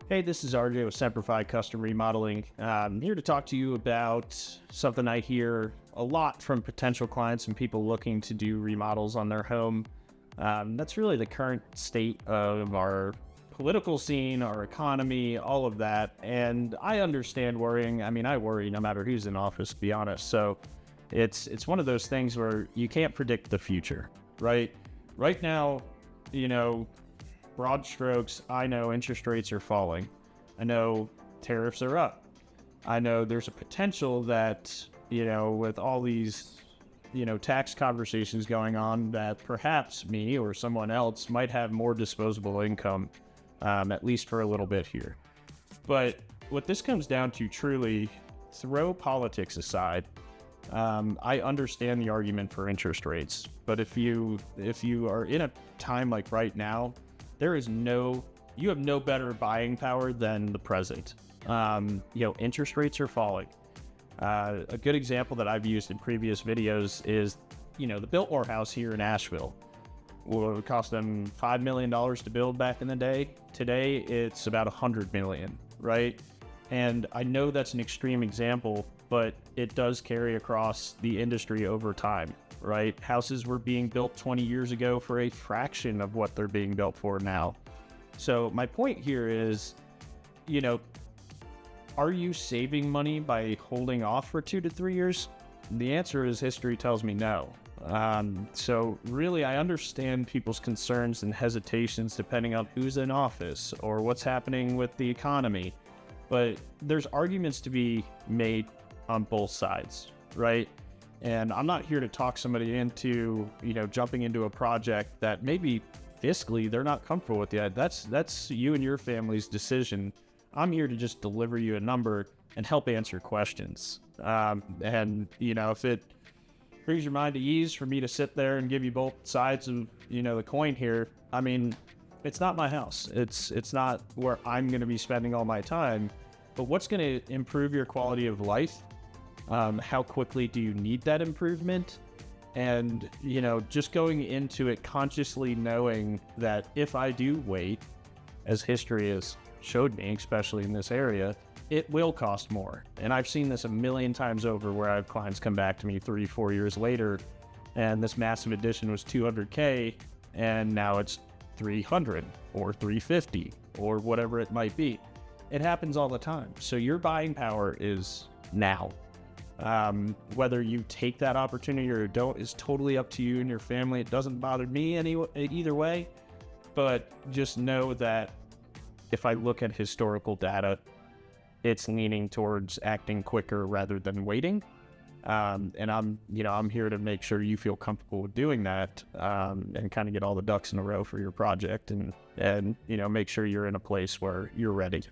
Hey, this is RJ with Semper Fi Custom Remodeling. I'm here to talk to you about something I hear a lot from potential clients and people looking to do remodels on their home. That's really the current state of our political scene, our economy, all of that. And I understand worrying. I mean, I worry no matter who's in office, to be honest. So it's one of those things where you can't predict the future, right? Right now, broad strokes, I know interest rates are falling. I know tariffs are up. I know there's a potential that, with all these, tax conversations going on, that perhaps me or someone else might have more disposable income, at least for a little bit here. But what this comes down to, truly, throw politics aside. I understand the argument for interest rates, but if you are in a time like right now, you have no better buying power than the present. Interest rates are falling. A good example that I've used in previous videos is, the Biltmore house here in Asheville. Well, it cost them $5 million to build back in the day. Today, it's about $100 million, right? And I know that's an extreme example, but it does carry across the industry over time, right? Houses were being built 20 years ago for a fraction of what they're being built for now. So my point here is, are you saving money by holding off for 2 to 3 years? The answer is history tells me no. So really, I understand people's concerns and hesitations depending on who's in office or what's happening with the economy. But there's arguments to be made on both sides, right? And I'm not here to talk somebody into, jumping into a project that maybe fiscally they're not comfortable with yet. That's you and your family's decision. I'm here to just deliver you a number and help answer questions. If it brings your mind to ease for me to sit there and give you both sides of, the coin here, I mean, it's not my house. It's not where I'm going to be spending all my time. But what's going to improve your quality of life? How quickly do you need that improvement? And, just going into it consciously knowing that if I do wait, as history has showed me, especially in this area, it will cost more. And I've seen this a million times over where I have clients come back to me 3-4 years later, and this massive addition was $200K, and now it's $300 or $350 or whatever it might be. It happens all the time. So your buying power is now. Whether you take that opportunity or don't is totally up to you and your family. It doesn't bother me either way, but just know that if I look at historical data, it's leaning towards acting quicker rather than waiting. And I'm here to make sure you feel comfortable with doing that, and kind of get all the ducks in a row for your project and make sure you're in a place where you're ready.